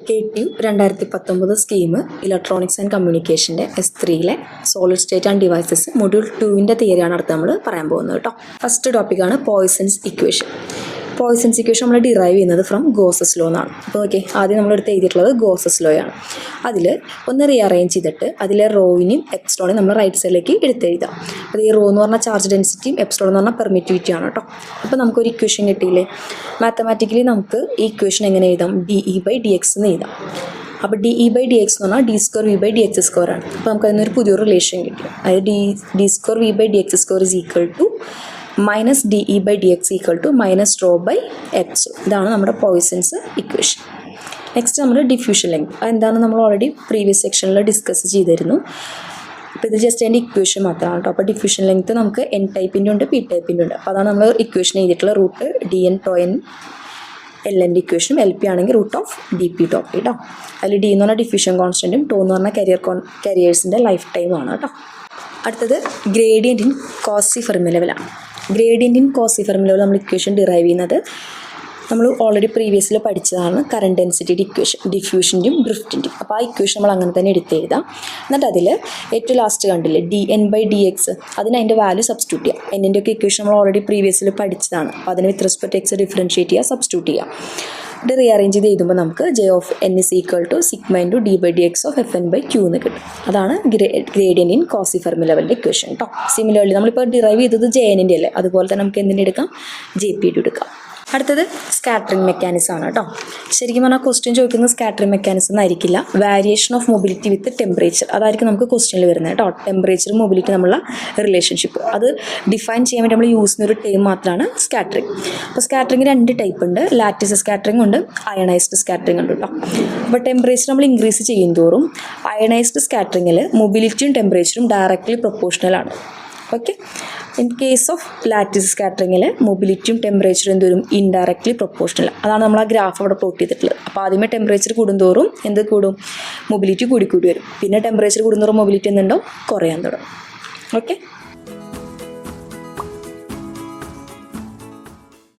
KTU 2019 scheme electronics and കമ്മ്യൂണിക്കേഷൻ്റെ S3യിലെ solid state and devices module 2ൻ്റെ തിയറിയാണ് അടുത്ത് നമ്മൾ പറയാൻ പോകുന്നത് കേട്ടോ. ഫസ്റ്റ് ടോപ്പിക്കാണ് പോയ്സൺസ് ഇക്വേഷൻ. പോയ്സൺസ് ഇക്വേഷൻ നമ്മൾ ഡിറൈവ് ചെയ്യുന്നത് ഫ്രം ഗോസസ് ലോ എന്നാണ്. അപ്പോൾ ഓക്കെ, ആദ്യം നമ്മളെടുത്ത് എഴുതിയിട്ടുള്ളത് ഗോസസ് ലോ ആണ്. അതിൽ ഒന്ന് റീഅറേഞ്ച് ചെയ്തിട്ട് അതിലെ റോയിനെയും എപ്സിലോണും നമ്മൾ റൈറ്റ് സൈഡിലേക്ക് എടുത്തെഴുതാം. അപ്പോൾ ഈ റോ എന്ന് പറഞ്ഞാൽ ചാർജ് ഡെൻസിറ്റിയും എപ്സിലോൺ എന്ന് പറഞ്ഞാൽ പെർമിറ്റിവിറ്റി ആണ് കേട്ടോ. അപ്പോൾ നമുക്കൊരു ഇക്വേഷൻ കിട്ടിയില്ലേ. മാത്തമാറ്റിക്കലി നമുക്ക് ഈ ഇക്വേഷൻ എങ്ങനെ എഴുതാം? DE/dx എന്ന് എഴുതാം. അപ്പോൾ DE/dx എന്ന് പറഞ്ഞാൽ d²v/dx² ആണ്. അപ്പോൾ നമുക്ക് അതിനൊരു പുതിയൊരു റിലേഷൻ കിട്ടി. അതായത് d²v/dx² is equal to -DE/dx equal to -ρ/h. ഇതാണ് നമ്മുടെ പോയ്സൺസ് ഇക്വേഷൻ. നെക്സ്റ്റ് നമ്മുടെ ഡിഫ്യൂഷൻ ലെങ്ത്. അതെന്താണെന്ന് നമ്മൾ ഓൾറെഡി പ്രീവിയസ് സെക്ഷനിൽ ഡിസ്കസ് ചെയ്തിരുന്നു. അപ്പോൾ ഇത് ജസ്റ്റ് അതിൻ്റെ ഇക്വേഷൻ മാത്രമാണ് കേട്ടോ. അപ്പോൾ ഡിഫ്യൂഷൻ ലെങ്ത് നമുക്ക് N ടൈപ്പിൻ്റെ ഉണ്ട്, P ടൈപ്പിൻ്റെ ഉണ്ട്. അപ്പോൾ അതാണ് നമ്മൾ ഇക്വേഷൻ ചെയ്തിട്ടുള്ള റൂട്ട് DN ടോN LN ഇക്വേഷനും LP ആണെങ്കിൽ √DP/P കേട്ടോ. അതിൽ D എന്ന് പറഞ്ഞാൽ ഡിഫ്യൂഷൻ കോൺസ്റ്റൻറ്റും ടോ എന്ന് പറഞ്ഞാൽ കരിയേഴ്സിൻ്റെ ലൈഫ് ടൈമാണ് കേട്ടോ. അടുത്തത് ഗ്രേഡിയൻ്റ് ഇൻ കോസി ഫെർമി ലെവലാണ്. Gradient in quasi Fermi level നമ്മൾ ഇക്വേഷൻ ഡിറൈവ് ചെയ്യുന്നത് നമ്മൾ ഓൾറെഡി പ്രീവിയസിൽ പഠിച്ചതാണ്. കറണ്ട് ഡെൻസിറ്റിയുടെ ഇക്വേഷൻ, ഡിഫ്യൂഷൻ്റെയും ഡ്രിഫ്റ്റിൻ്റെയും. അപ്പോൾ ആ ഇക്വേഷൻ നമ്മൾ അങ്ങനെ തന്നെ എടുത്തെഴുതാം. എന്നിട്ട് അതിൽ ഏറ്റവും ലാസ്റ്റ് കണ്ടില്ലേ DN/dx, അതിന് അതിൻ്റെ വാല്യൂ സബ്സ്റ്റിറ്റ്യൂട്ട് ചെയ്യാം. എന്നിൻ്റെ ഒക്കെ ഇക്വേഷൻ നമ്മൾ ഓൾറെഡി പ്രീവിയസിൽ പഠിച്ചതാണ്. അപ്പോൾ അതിന് വിത്ത് റെസ്പെക്ട് എക്സ് ഡിഫറൻഷ്യേറ്റ് ചെയ്യുക, സബ്സ്റ്റിറ്റ്യൂട്ട് ചെയ്യുക. ഇത് റീഅറേഞ്ച് ചെയ്ത് എഴുതുമ്പോൾ നമുക്ക് J(n) = σ d/dx (FN/q) എന്ന് കിട്ടും. അതാണ് ഗ്രേഡിയൻ്റ് ഇൻ കോസി ഫെർമി ലെവലിൻ്റെ ഇക്വേഷൻ കേട്ടോ. സിമിലർലി നമ്മളിപ്പോൾ ഡിറൈവ് ചെയ്തത് JNൻ്റെ അല്ലേ, അതുപോലെ തന്നെ നമുക്ക് എന്തിൻ്റെ എടുക്കാം? JPയുടെ എടുക്കാം. അടുത്തത് സ്കാറ്ററിംഗ് മെക്കാനിസം ആണ് കേട്ടോ. ശരിക്കും പറഞ്ഞാൽ ക്വസ്റ്റ്യൻ ചോദിക്കുന്നത് സ്കാറ്ററിംഗ് മെക്കാനിസം എന്നായിരിക്കില്ല, variation of mobility with temperature, അതായിരിക്കും നമുക്ക് ക്വസ്റ്റ്യനിൽ വരുന്നത് കേട്ടോ. ടെമ്പറേച്ചറും മൊബിലിറ്റി നമ്മളുള്ള റിലേഷൻഷിപ്പ് അത് ഡിഫൈൻ ചെയ്യാൻ വേണ്ടി നമ്മൾ യൂസ് ചെയ്യുന്ന ഒരു ടേം മാത്രമാണ് സ്കാറ്ററിംഗ്. അപ്പോൾ സ്കാറ്ററിംഗ് 2 ടൈപ്പ് ഉണ്ട്. ലാറ്റിസ് സ്കാറ്ററിംഗ് ഉണ്ട്, അയണൈസ്ഡ് സ്കാറ്ററിംഗ് ഉണ്ട് കേട്ടോ. അപ്പോൾ ടെമ്പറേച്ചർ നമ്മൾ ഇൻക്രീസ് ചെയ്യും തോറും അയണൈസ്ഡ് സ്കാറ്ററിങ്ങിൽ മൊബിലിറ്റിയും ടെമ്പറേച്ചറും ഡയറക്റ്റ്ലി പ്രൊപ്പോർഷണലാണ്. Okay. In case of lattice സ്കാറ്ററിങ്ങിൽ മൊബിലിറ്റിയും ടെമ്പറേച്ചറും എന്തോരും ഇൻഡയറക്ട്ലി പ്രൊപ്പോർഷണൽ. അതാണ് നമ്മൾ ആ ഗ്രാഫ് അവിടെ പ്ലോട്ട് ചെയ്തിട്ടുള്ളത്. അപ്പോൾ ആദ്യമേ ടെമ്പറേച്ചർ കൂടുന്തോറും എന്ത് കൂടും? മൊബിലിറ്റി കൂടി വരും. പിന്നെ ടെമ്പറേച്ചർ കൂടുന്തോറും മൊബിലിറ്റി എന്തുണ്ടോ? കുറയാൻ തുടങ്ങും. ഓക്കെ.